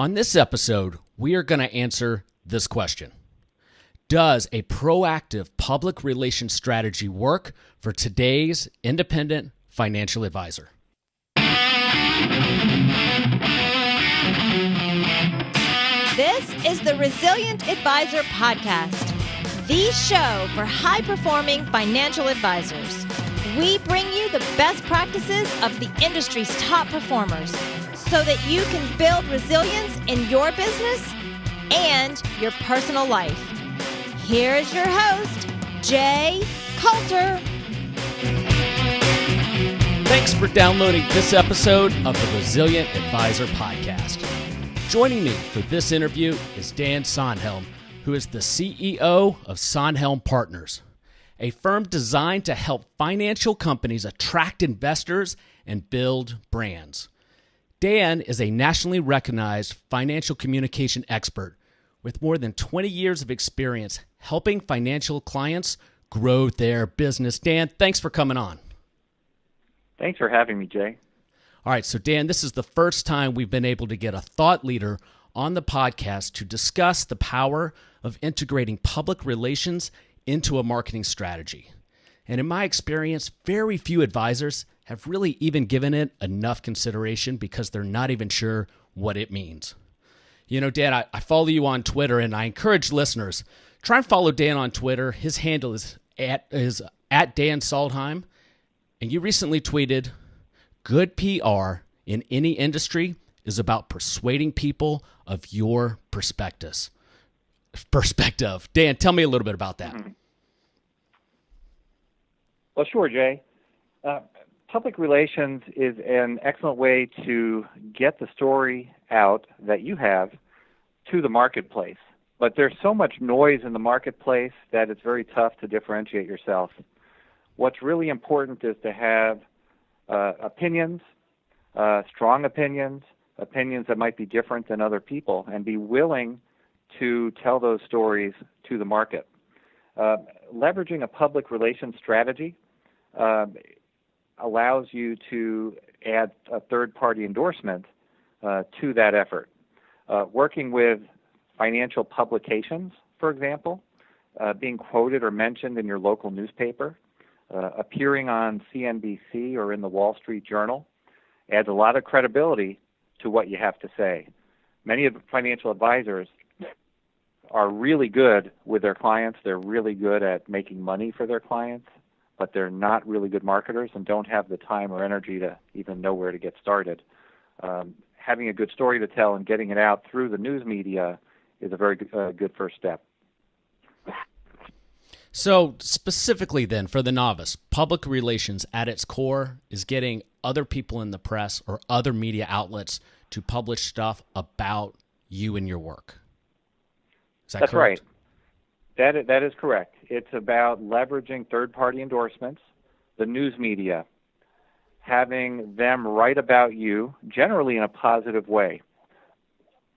On this episode, we are going to answer this question. Does a proactive public relations strategy work for today's independent financial advisor? This is the Resilient Advisor Podcast, the show for high-performing financial advisors. We bring you the best practices of the industry's top performers so that you can build resilience in your business and your personal life. Here is your host, Jay Coulter. Thanks for downloading this episode of the Resilient Advisor Podcast. Joining me for this interview is Dan Sondhelm, who is the CEO of Sondhelm Partners, a firm designed to help financial companies attract investors and build brands. Dan is a nationally recognized financial communication expert with more than 20 years of experience helping financial clients grow their business. Dan, thanks for coming on. Thanks for having me, Jay. All right, so Dan, this is the first time we've been able to get a thought leader on the podcast to discuss the power of integrating public relations into a marketing strategy. And in my experience, very few advisors have really even given it enough consideration because they're not even sure what it means. You know, Dan, I follow you on Twitter, and I encourage listeners, try and follow Dan on Twitter. His handle is at Dan Sondhelm. And you recently tweeted, "Good PR in any industry is about persuading people of your perspective." Dan, tell me a little bit about that. Well, sure, Jay. Public relations is an excellent way to get the story out that you have to the marketplace. But there's so much noise in the marketplace that it's very tough to differentiate yourself. What's really important is to have opinions, strong opinions that might be different than other people, and be willing to tell those stories to the market. Leveraging a public relations strategy allows you to add a third-party endorsement to that effort. Working with financial publications, for example, being quoted or mentioned in your local newspaper, appearing on CNBC or in the Wall Street Journal adds a lot of credibility to what you have to say. Many of the financial advisors are really good with their clients. They're really good at making money for their clients, but they're not really good marketers and don't have the time or energy to even know where to get started. Having a good story to tell and getting it out through the news media is a very good first step. So specifically then, for the novice, public relations at its core is getting other people in the press or other media outlets to publish stuff about you and your work. Is that That's correct? Right. That is correct. It's about leveraging third-party endorsements, the news media, having them write about you, generally in a positive way,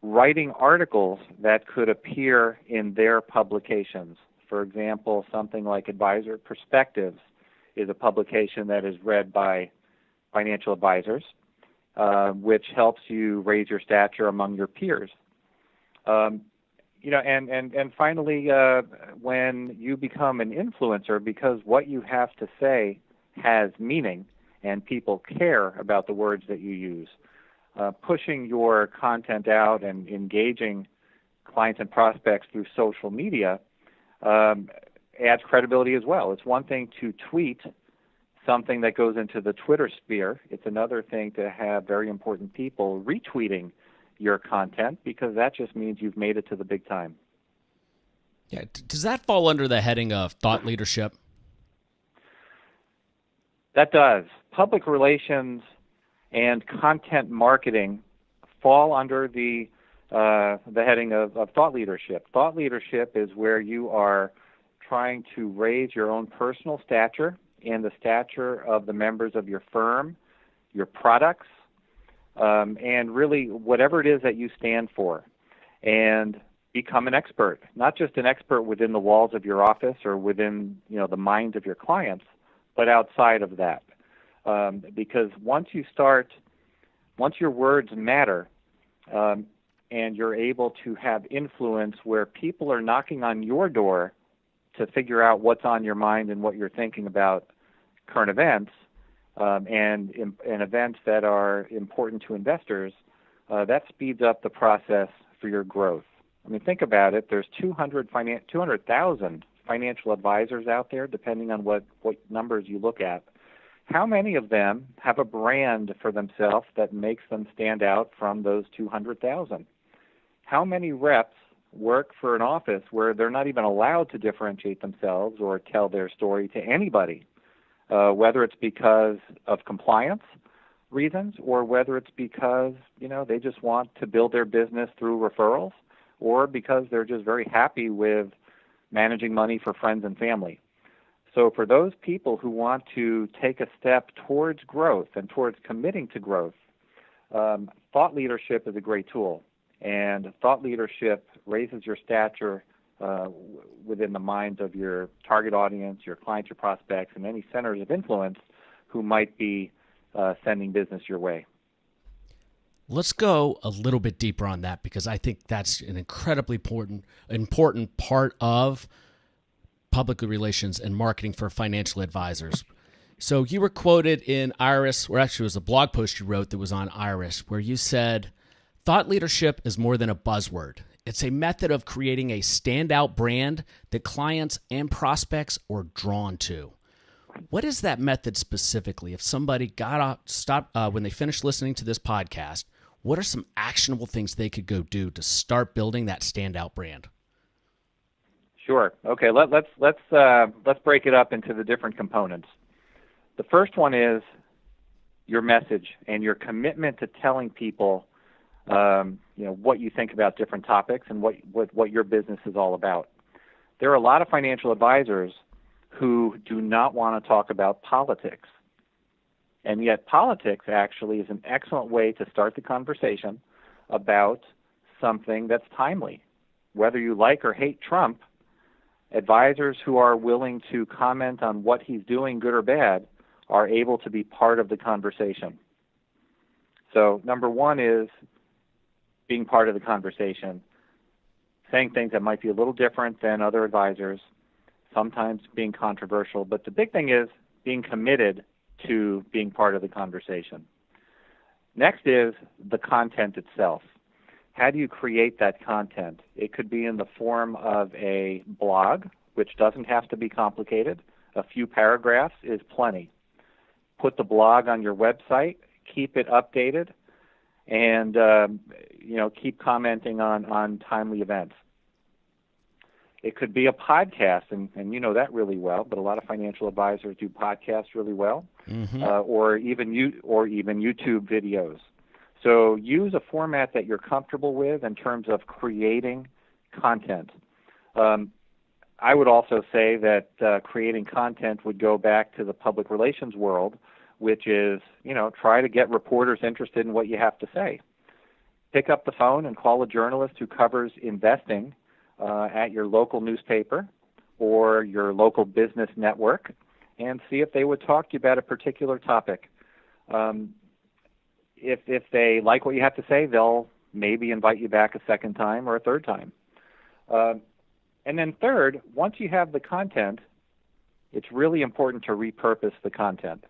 writing articles that could appear in their publications. For example, something like Advisor Perspectives is a publication that is read by financial advisors, which helps you raise your stature among your peers. And finally, when you become an influencer, because what you have to say has meaning and people care about the words that you use, pushing your content out and engaging clients and prospects through social media adds credibility as well. It's one thing to tweet something that goes into the Twitter sphere. It's another thing to have very important people retweeting your content, because that just means you've made it to the big time. Yeah. Does that fall under the heading of thought leadership? That does. Public relations and content marketing fall under the heading of thought leadership. Thought leadership is where you are trying to raise your own personal stature and the stature of the members of your firm, your products, and really whatever it is that you stand for, and become an expert, not just an expert within the walls of your office or within the minds of your clients, but outside of that. Because once your words matter, and you're able to have influence where people are knocking on your door to figure out what's on your mind and what you're thinking about current events and events that are important to investors, that speeds up the process for your growth. I mean, think about it. There's 200,000 financial advisors out there, depending on what numbers you look at. How many of them have a brand for themselves that makes them stand out from those 200,000? How many reps work for an office where they're not even allowed to differentiate themselves or tell their story to anybody, whether it's because of compliance reasons or whether it's because, they just want to build their business through referrals or because they're just very happy with managing money for friends and family. So for those people who want to take a step towards growth and towards committing to growth, thought leadership is a great tool. And thought leadership raises your stature within the minds of your target audience, your clients, your prospects, and any centers of influence who might be sending business your way. Let's go a little bit deeper on that because I think that's an incredibly important part of public relations and marketing for financial advisors. So you were quoted in Iris, or actually it was a blog post you wrote that was on Iris, where you said, "Thought leadership is more than a buzzword. It's a method of creating a standout brand that clients and prospects are drawn to." What is that method specifically? If somebody stopped when they finished listening to this podcast, what are some actionable things they could go do to start building that standout brand? Sure. Okay. Let's break it up into the different components. The first one is your message and your commitment to telling people, what you think about different topics and what your business is all about. There are a lot of financial advisors who do not want to talk about politics, and yet politics actually is an excellent way to start the conversation about something that's timely. Whether you like or hate Trump, advisors who are willing to comment on what he's doing, good or bad, are able to be part of the conversation. So number one is being part of the conversation, saying things that might be a little different than other advisors, sometimes being controversial. But the big thing is being committed to being part of the conversation. Next is the content itself. How do you create that content? It could be in the form of a blog, which doesn't have to be complicated. A few paragraphs is plenty. Put the blog on your website, keep it updated, and keep commenting on timely events. It could be a podcast, and you know that really well, but a lot of financial advisors do podcasts really well, or even YouTube videos. So use a format that you're comfortable with in terms of creating content. I would also say that creating content would go back to the public relations world, which is, try to get reporters interested in what you have to say. Pick up the phone and call a journalist who covers investing at your local newspaper or your local business network and see if they would talk to you about a particular topic. If they like what you have to say, they'll maybe invite you back a second time or a third time. And then third, once you have the content, it's really important to repurpose the content.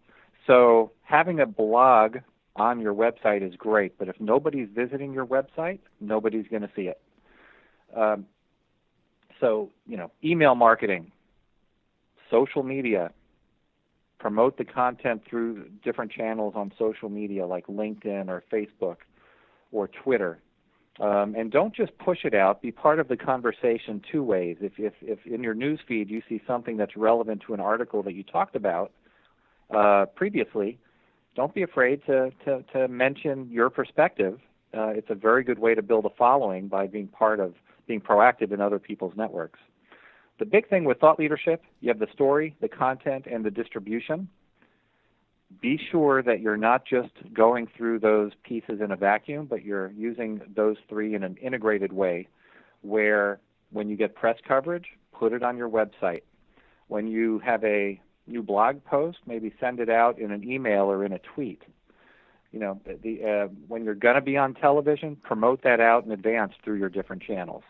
So having a blog on your website is great, but if nobody's visiting your website, nobody's going to see it. So, email marketing, social media, promote the content through different channels on social media like LinkedIn or Facebook or Twitter. And don't just push it out. Be part of the conversation two ways. If in your news feed you see something that's relevant to an article that you talked about previously, don't be afraid to mention your perspective. It's a very good way to build a following by being proactive in other people's networks. The big thing with thought leadership, you have the story, the content, and the distribution. Be sure that you're not just going through those pieces in a vacuum, but you're using those three in an integrated way where when you get press coverage, put it on your website. When you have a new blog post, maybe send it out in an email or in a tweet. when you're going to be on television, promote that out in advance through your different channels.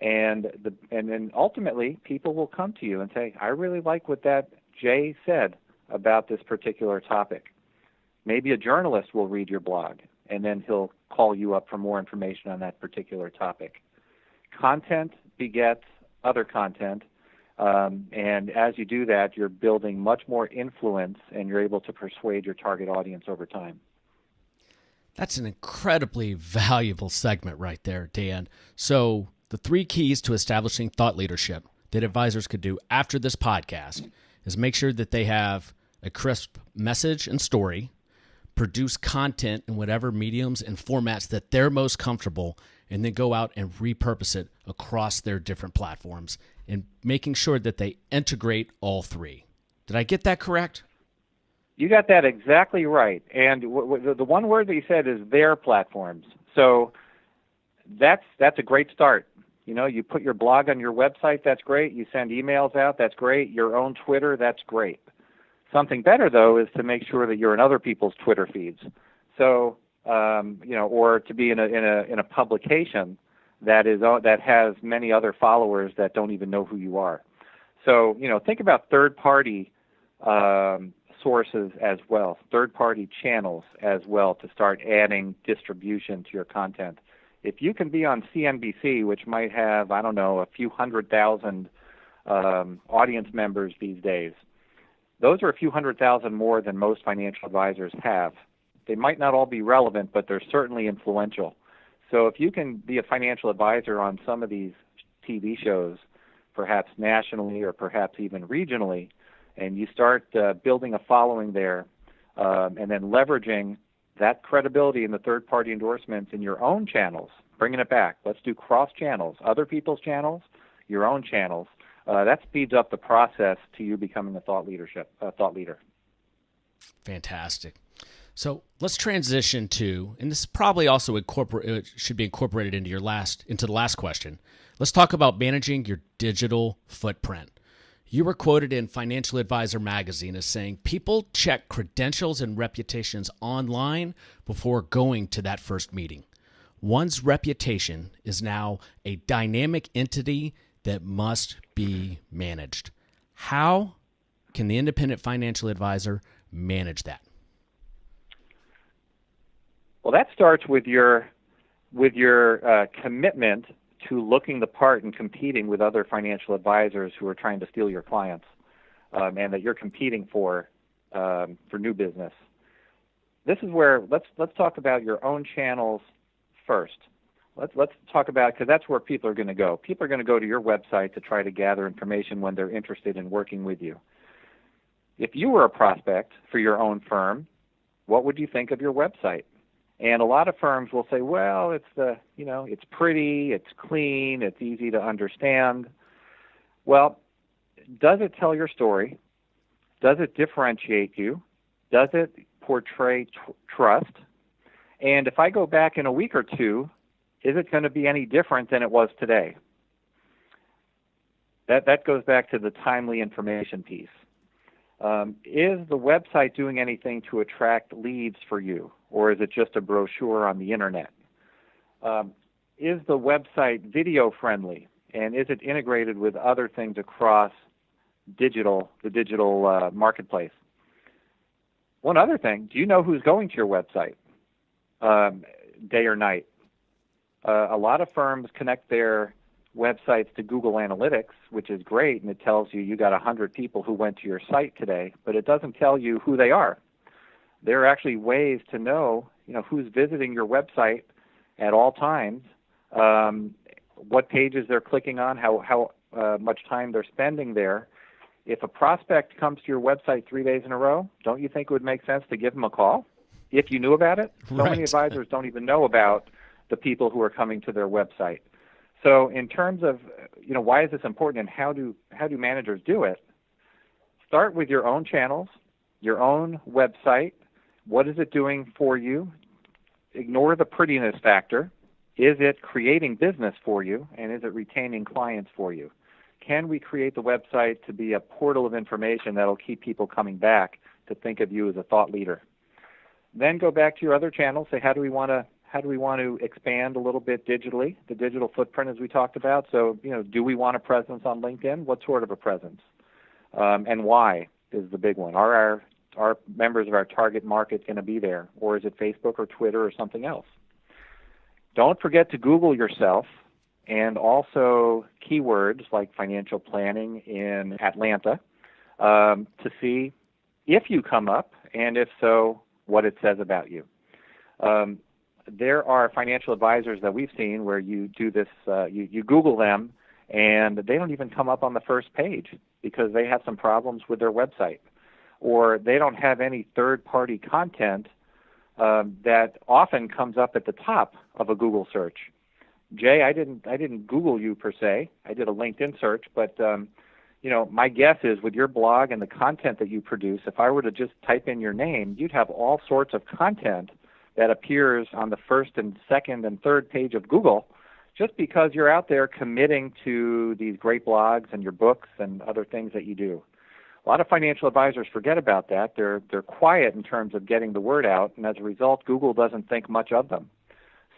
And then ultimately, people will come to you and say, I really like what that Jay said about this particular topic. Maybe a journalist will read your blog, and then he'll call you up for more information on that particular topic. Content begets other content, and as you do that, you're building much more influence, and you're able to persuade your target audience over time. That's an incredibly valuable segment right there, Dan. So the 3 keys to establishing thought leadership that advisors could do after this podcast is make sure that they have a crisp message and story, produce content in whatever mediums and formats that they're most comfortable, and then go out and repurpose it across their different platforms, and making sure that they integrate all 3. Did I get that correct? You got that exactly right. And the one word that you said is their platforms. So that's a great start. You put your blog on your website, that's great. You send emails out, that's great. Your own Twitter, that's great. Something better, though, is to make sure that you're in other people's Twitter feeds. So, or to be in a publication that has many other followers that don't even know who you are. So, think about third-party sources as well, third-party channels as well, to start adding distribution to your content. If you can be on CNBC, which might have, a few 100,000 audience members these days, those are a few 100,000 more than most financial advisors have. They might not all be relevant, but they're certainly influential. So if you can be a financial advisor on some of these TV shows, perhaps nationally or perhaps even regionally, and you start building a following there, and then leveraging that credibility in the third-party endorsements in your own channels, bringing it back. Let's do cross-channels, other people's channels, your own channels. That speeds up the process to you becoming a thought leader. Fantastic. So let's transition to, and this probably also should be incorporated into the last question. Let's talk about managing your digital footprint. You were quoted in Financial Advisor magazine as saying, people check credentials and reputations online before going to that first meeting. One's reputation is now a dynamic entity that must be managed. How can the independent financial advisor manage that? Well, that starts with your commitment to looking the part and competing with other financial advisors who are trying to steal your clients, and that you're competing for new business. This is where let's talk about your own channels first. Let's talk about, because that's where people are going to go. People are going to go to your website to try to gather information when they're interested in working with you. If you were a prospect for your own firm, what would you think of your website? And a lot of firms will say, well, it's pretty, it's clean, it's easy to understand. Well, does it tell your story? Does it differentiate you? Does it portray trust? And if I go back in a week or two, is it going to be any different than it was today? That goes back to the timely information piece. Is the website doing anything to attract leads for you, or is it just a brochure on the internet? Is the website video friendly, and is it integrated with other things across the digital marketplace? One other thing, do you know who's going to your website day or night? A lot of firms connect their websites to Google Analytics, which is great, and it tells you got 100 people who went to your site today, but it doesn't tell you who they are. There are actually ways to know, who's visiting your website at all times, what pages they're clicking on, how much time they're spending there. If a prospect comes to your website 3 days in a row, don't you think it would make sense to give them a call if you knew about it? So Right. many advisors don't even know about the people who are coming to their website. So in terms of, why is this important and how do managers do it? Start with your own channels, your own website. What is it doing for you? Ignore the prettiness factor. Is it creating business for you, and is it retaining clients for you? Can we create the website to be a portal of information that will keep people coming back to think of you as a thought leader? Then go back to your other channels. Say, how do we want to expand a little bit digitally, the digital footprint as we talked about? So, do we want a presence on LinkedIn? What sort of a presence? And why is the big one? Are our members of our target market going to be there? Or is it Facebook or Twitter or something else? Don't forget to Google yourself, and also keywords like financial planning in Atlanta to see if you come up, and if so, what it says about you. There are financial advisors that we've seen where you do this, you Google them, and they don't even come up on the first page because they have some problems with their website, or they don't have any third-party content that often comes up at the top of a Google search. Jay, I didn't Google you per se. I did a LinkedIn search, but my guess is with your blog and the content that you produce, if I were to just type in your name, you'd have all sorts of content that appears on the first and second and third page of Google, just because you're out there committing to these great blogs and your books and other things that you do. A lot of financial advisors forget about that. They're quiet in terms of getting the word out, and as a result, Google doesn't think much of them.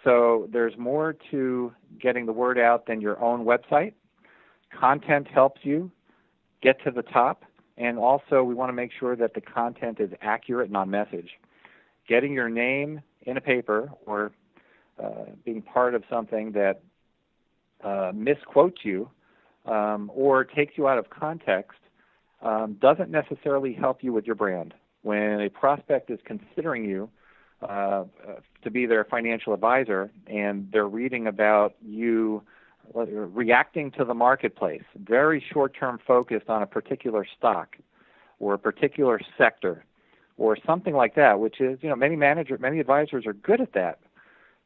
So there's more to getting the word out than your own website. Content helps you get to the top, and also we want to make sure that the content is accurate and on message. Getting your name in a paper or being part of something that misquotes you or takes you out of context doesn't necessarily help you with your brand. When a prospect is considering you to be their financial advisor and they're reading about you reacting to the marketplace, very short-term focused on a particular stock or a particular sector or something like that, which is, many advisors are good at that.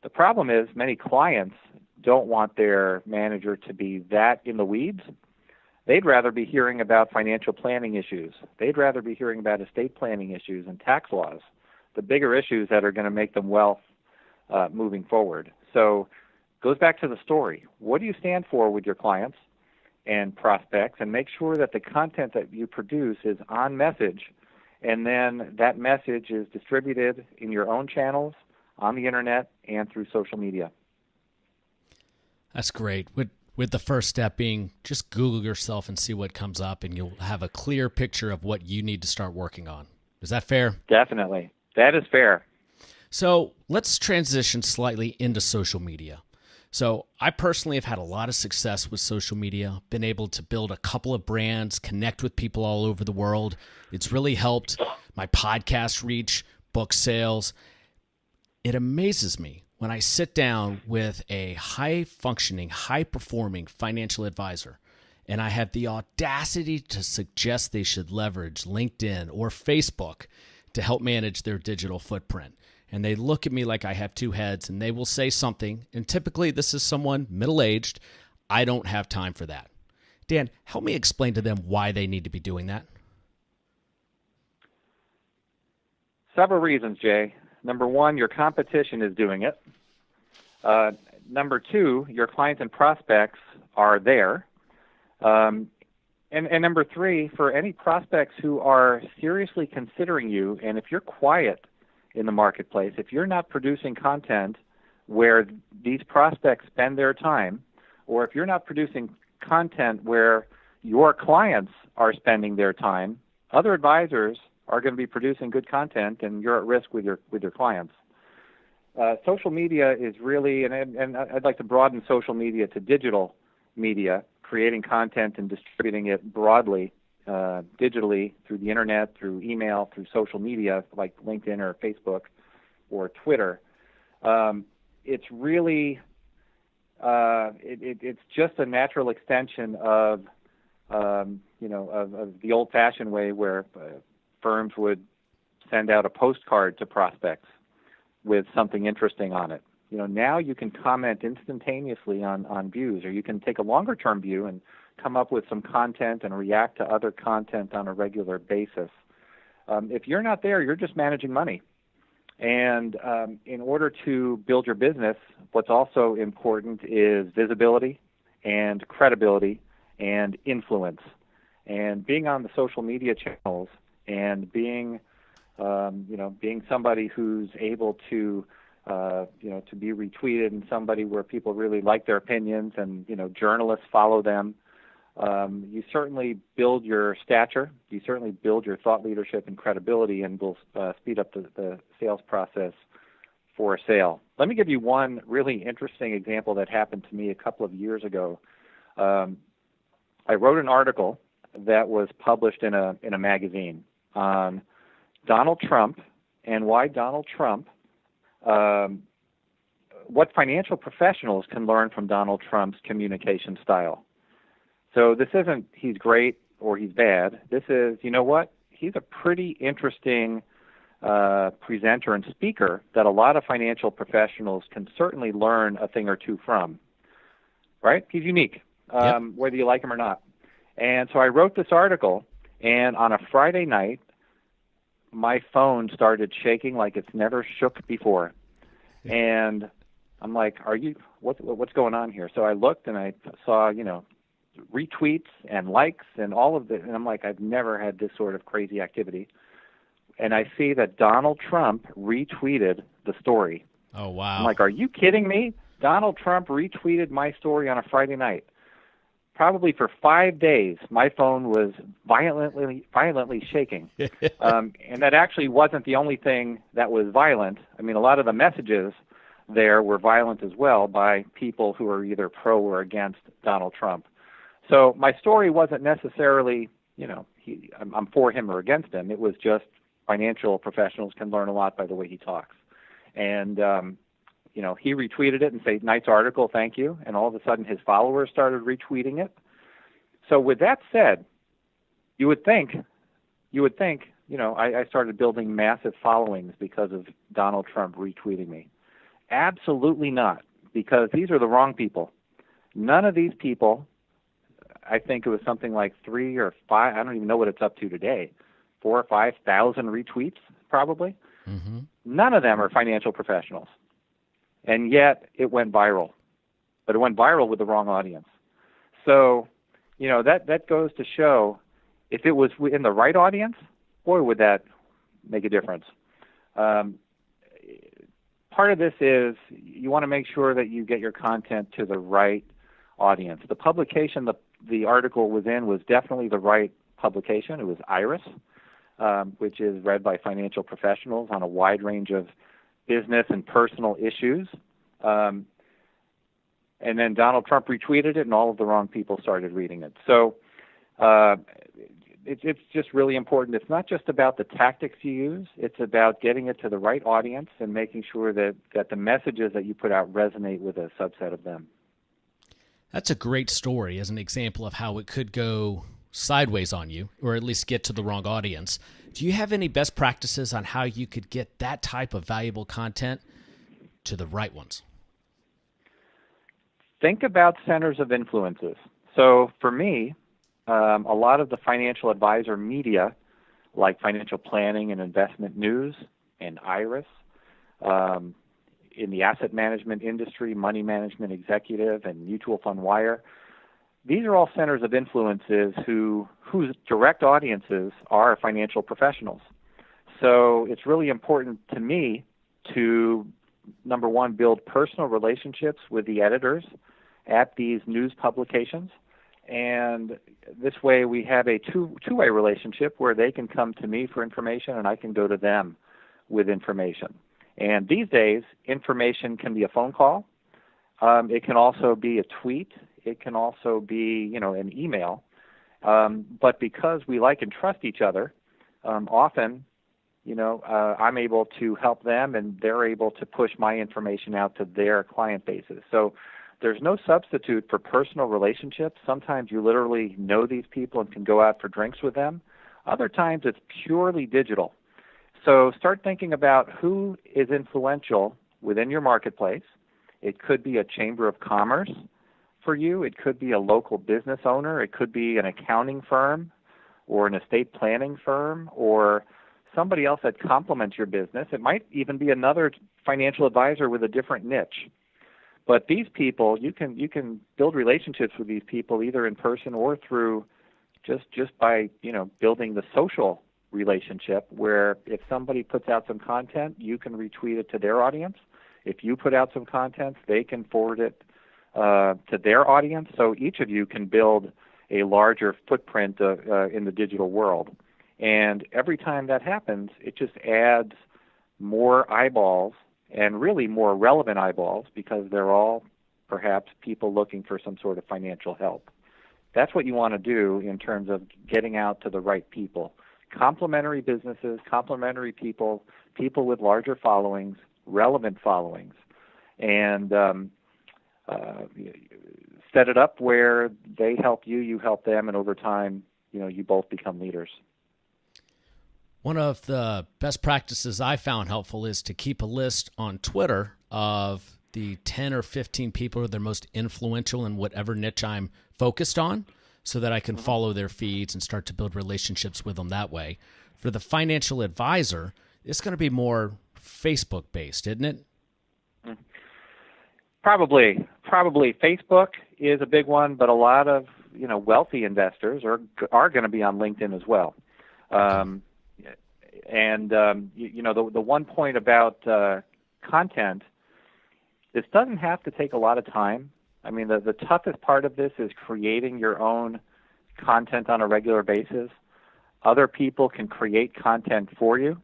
The problem is many clients don't want their manager to be that in the weeds. They'd rather be hearing about financial planning issues. They'd rather be hearing about estate planning issues and tax laws, the bigger issues that are going to make them wealth moving forward. So it goes back to the story. What do you stand for with your clients and prospects? And make sure that the content that you produce is on message, and then that message is distributed in your own channels, on the internet, and through social media. That's great. With the first step being just Google yourself and see what comes up, and you'll have a clear picture of what you need to start working on. Is that fair? Definitely. That is fair. So let's transition slightly into social media. So I personally have had a lot of success with social media, been able to build a couple of brands, connect with people all over the world. It's really helped my podcast reach, book sales. It amazes me when I sit down with a high-functioning, high-performing financial advisor, and I have the audacity to suggest they should leverage LinkedIn or Facebook to help manage their digital footprint. And they look at me like I have two heads, and they will say something, and typically this is someone middle-aged. I don't have time for that. Dan, help me explain to them why they need to be doing that. Several reasons, Jay. Number one, your competition is doing it. Number two, your clients and prospects are there. And number three, for any prospects who are seriously considering you, and if you're quiet in the marketplace, if you're not producing content where these prospects spend their time, or if you're not producing content where your clients are spending their time, other advisors are going to be producing good content, and you're at risk with your clients. Social media is really, and I'd like to broaden social media to digital media, creating content and distributing it broadly, digitally, through the internet, through email, through social media like LinkedIn or Facebook or Twitter. It's really, it's just a natural extension of the old-fashioned way where firms would send out a postcard to prospects with something interesting on it. Now you can comment instantaneously on views, or you can take a longer-term view and come up with some content and react to other content on a regular basis. If you're not there, you're just managing money. And in order to build your business, what's also important is visibility and credibility and influence. And being on the social media channels and being Being somebody who's able to, to be retweeted, and somebody where people really like their opinions, and, journalists follow them. You certainly build your stature, you certainly build your thought leadership and credibility, and will speed up the sales process for a sale. Let me give you one really interesting example that happened to me a couple of years ago. I wrote an article that was published in a magazine on Donald Trump and why Donald Trump, what financial professionals can learn from Donald Trump's communication style. So this isn't he's great or he's bad. This is, he's a pretty interesting presenter and speaker that a lot of financial professionals can certainly learn a thing or two from. Right? He's unique, whether you like him or not. And so I wrote this article, and on a Friday night, my phone started shaking like it's never shook before. And I'm like, what's going on here? So I looked and I saw, retweets and likes and all of this, and I'm like, I've never had this sort of crazy activity. And I see that Donald Trump retweeted the story. Oh, wow. I'm like, are you kidding me? Donald Trump retweeted my story on a Friday night. Probably for 5 days, my phone was violently shaking. And that actually wasn't the only thing that was violent. I mean, a lot of the messages there were violent as well by people who are either pro or against Donald Trump. So my story wasn't necessarily, I'm for him or against him. It was just financial professionals can learn a lot by the way he talks. And, he retweeted it and said, nice article, thank you. And all of a sudden his followers started retweeting it. So with that said, you would think, I started building massive followings because of Donald Trump retweeting me. Absolutely not, because these are the wrong people. None of these people, I think it was something like 3 or 5, I don't even know what it's up to today, 4,000 or 5,000 retweets probably. Mm-hmm. None of them are financial professionals. And yet it went viral. But it went viral with the wrong audience. So, that goes to show if it was in the right audience, boy, would that make a difference. Part of this is you want to make sure that you get your content to the right audience. The publication the article was in was definitely the right publication. It was Iris, which is read by financial professionals on a wide range of business and personal issues. And then Donald Trump retweeted it, and all of the wrong people started reading it. So it's just really important. It's not just about the tactics you use. It's about getting it to the right audience and making sure that the messages that you put out resonate with a subset of them. That's a great story as an example of how it could go sideways on you, or at least get to the wrong audience. Do you have any best practices on how you could get that type of valuable content to the right ones? Think about centers of influences. So for me, a lot of the financial advisor media, like Financial Planning and Investment News and Iris, in the asset management industry, Money Management Executive and Mutual Fund Wire, these are all centers of influences whose direct audiences are financial professionals. So it's really important to me to, number one, build personal relationships with the editors at these news publications. And this way we have a two-way relationship where they can come to me for information and I can go to them with information. And these days, information can be a phone call. It can also be a tweet. It can also be, an email. But because we like and trust each other, often, I'm able to help them and they're able to push my information out to their client bases. So there's no substitute for personal relationships. Sometimes you literally know these people and can go out for drinks with them. Other times it's purely digital. So start thinking about who is influential within your marketplace. It could be a chamber of commerce for you. It could be a local business owner. It could be an accounting firm or an estate planning firm or somebody else that complements your business. It might even be another financial advisor with a different niche. But these people, you can build relationships with these people either in person or through just by, building the social relationship where if somebody puts out some content, you can retweet it to their audience. If you put out some content, they can forward it to their audience. So each of you can build a larger footprint in the digital world. And every time that happens, it just adds more eyeballs, and really more relevant eyeballs, because they're all perhaps people looking for some sort of financial help. That's what you want to do in terms of getting out to the right people. Complementary businesses, complementary people, people with larger followings, relevant followings, and set it up where they help you, you help them, and over time, you both become leaders. One of the best practices I found helpful is to keep a list on Twitter of the 10 or 15 people who are the most influential in whatever niche I'm focused on, so that I can follow their feeds and start to build relationships with them that way. For the financial advisor, it's going to be more Facebook-based, isn't it? Probably. Facebook is a big one, but a lot of wealthy investors are going to be on LinkedIn as well. And the one point about content, this doesn't have to take a lot of time. I mean, the toughest part of this is creating your own content on a regular basis. Other people can create content for you.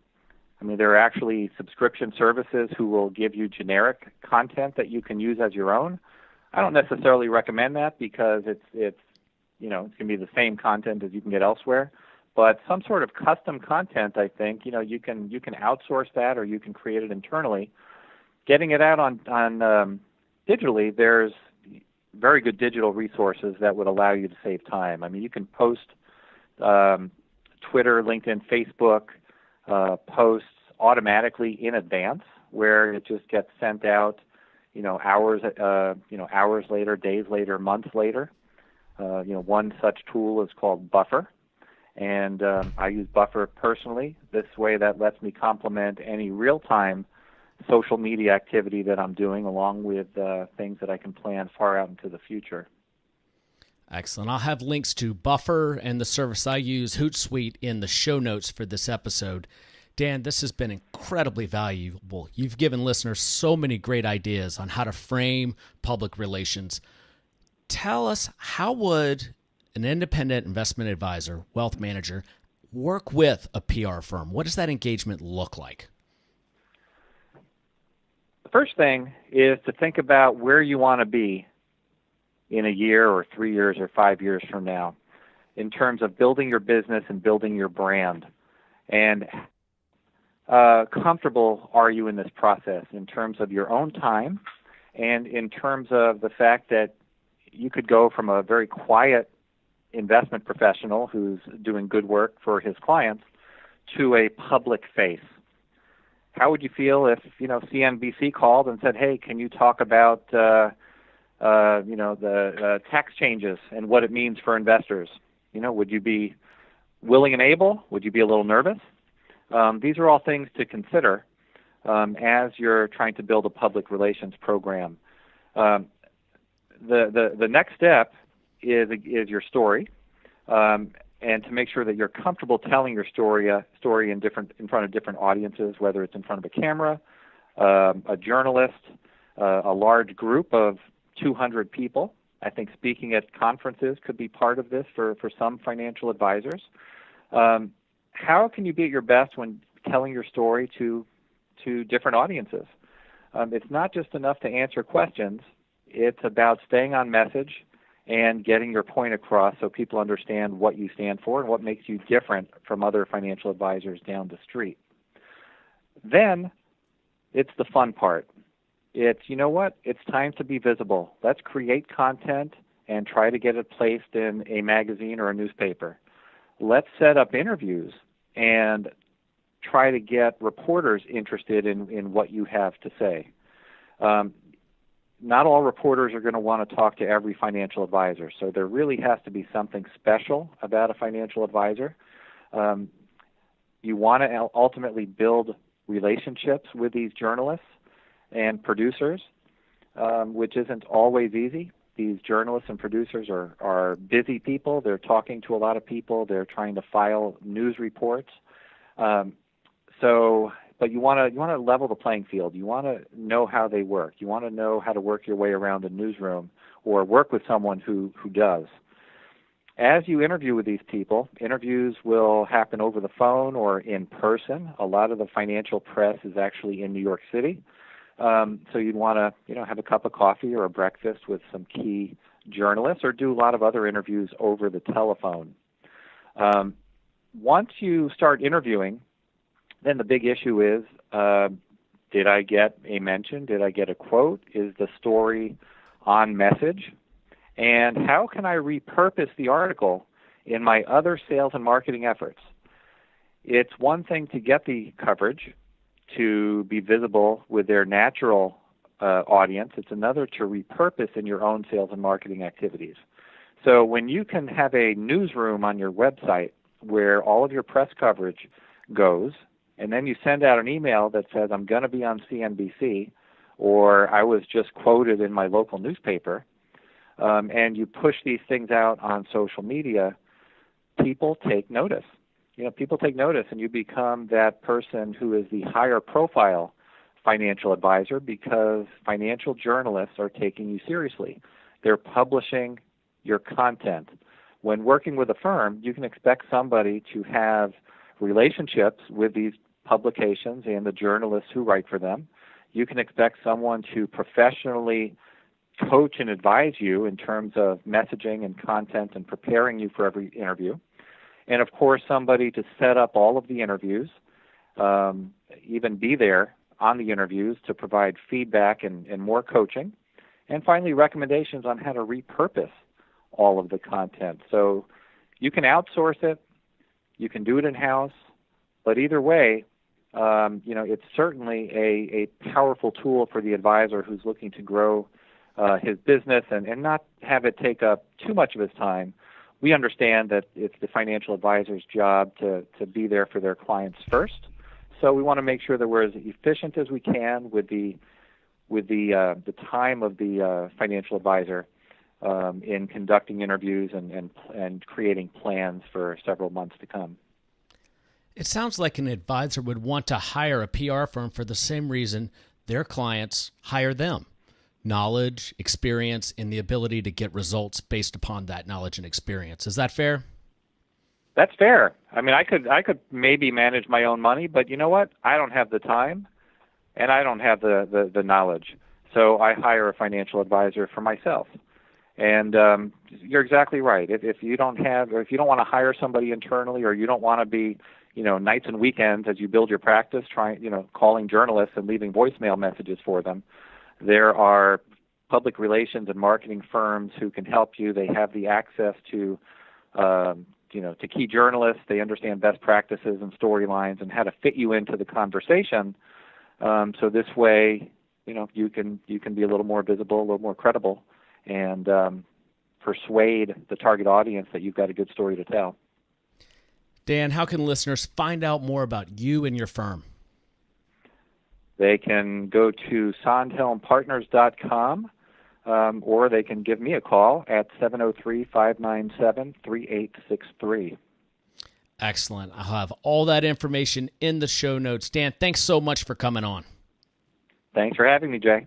I mean, there are actually subscription services who will give you generic content that you can use as your own. I don't necessarily recommend that because it's going to be the same content as you can get elsewhere. But some sort of custom content, I think, you can outsource that, or you can create it internally. Getting it out on digitally, there's very good digital resources that would allow you to save time. I mean, you can post Twitter, LinkedIn, Facebook posts automatically in advance, where it just gets sent out, hours later, days later, months later. One such tool is called Buffer. And I use Buffer personally. This way, that lets me complement any real-time social media activity that I'm doing, along with things that I can plan far out into the future. Excellent. I'll have links to Buffer and the service I use, Hootsuite, in the show notes for this episode. Dan, this has been incredibly valuable. You've given listeners so many great ideas on how to frame public relations. Tell us, how would an independent investment advisor, wealth manager, work with a PR firm? What does that engagement look like? The first thing is to think about where you want to be in a year or 3 years or 5 years from now in terms of building your business and building your brand. And comfortable are you in this process in terms of your own time and in terms of the fact that you could go from a very quiet investment professional who's doing good work for his clients to a public face? How would you feel if CNBC called and said, "Hey, can you talk about the tax changes and what it means for investors?" Would you be willing and able? Would you be a little nervous? These are all things to consider as you're trying to build a public relations program. The next step is your story, and to make sure that you're comfortable telling your story in front of different audiences, whether it's in front of a camera, a journalist, a large group of 200 people. I think speaking at conferences could be part of this for some financial advisors. How can you be at your best when telling your story to different audiences? It's not just enough to answer questions. It's about staying on message and getting your point across so people understand what you stand for and what makes you different from other financial advisors down the street. Then it's the fun part. It's, it's time to be visible. Let's create content and try to get it placed in a magazine or a newspaper. Let's set up interviews and try to get reporters interested in what you have to say. Not all reporters are going to want to talk to every financial advisor, so there really has to be something special about a financial advisor. You want to ultimately build relationships with these journalists and producers, which isn't always easy. These journalists and producers are busy people. They're talking to a lot of people. They're trying to file news reports. But you want to level the playing field. You want to know how they work. You want to know how to work your way around the newsroom or work with someone who does. As you interview with these people, interviews will happen over the phone or in person. A lot of the financial press is actually in New York City. So you'd want to, have a cup of coffee or a breakfast with some key journalists or do a lot of other interviews over the telephone. Once you start interviewing, then the big issue is, did I get a mention? Did I get a quote? Is the story on message? And how can I repurpose the article in my other sales and marketing efforts? It's one thing to get the coverage to be visible with their natural audience. It's another to repurpose in your own sales and marketing activities. So when you can have a newsroom on your website where all of your press coverage goes, and then you send out an email that says, I'm going to be on CNBC, or I was just quoted in my local newspaper, and you push these things out on social media, people take notice. People take notice, and you become that person who is the higher profile financial advisor because financial journalists are taking you seriously. They're publishing your content. When working with a firm, you can expect somebody to have relationships with these publications and the journalists who write for them. You can expect someone to professionally coach and advise you in terms of messaging and content and preparing you for every interview. And, of course, somebody to set up all of the interviews, even be there on the interviews to provide feedback and more coaching. And finally, recommendations on how to repurpose all of the content. So you can outsource it. You can do it in-house. But either way, it's certainly a powerful tool for the advisor who's looking to grow his business and not have it take up too much of his time. We understand that it's the financial advisor's job to be there for their clients first. So we want to make sure that we're as efficient as we can with the time of the financial advisor in conducting interviews and creating plans for several months to come. It sounds like an advisor would want to hire a PR firm for the same reason their clients hire them. Knowledge, experience, and the ability to get results based upon that knowledge and experience. Is that fair? That's fair. I mean, I could maybe manage my own money, but you know what? I don't have the time, and I don't have the knowledge. So I hire a financial advisor for myself. And you're exactly right. If you don't want to hire somebody internally, or you don't want to be, nights and weekends as you build your practice, calling journalists and leaving voicemail messages for them, there are public relations and marketing firms who can help you. They have the access to, to key journalists. They understand best practices and storylines and how to fit you into the conversation. So this way, you can be a little more visible, a little more credible, and persuade the target audience that you've got a good story to tell. Dan, how can listeners find out more about you and your firm? They can go to sondhelmpartners.com, or they can give me a call at 703-597-3863. Excellent. I'll have all that information in the show notes. Dan, thanks so much for coming on. Thanks for having me, Jay.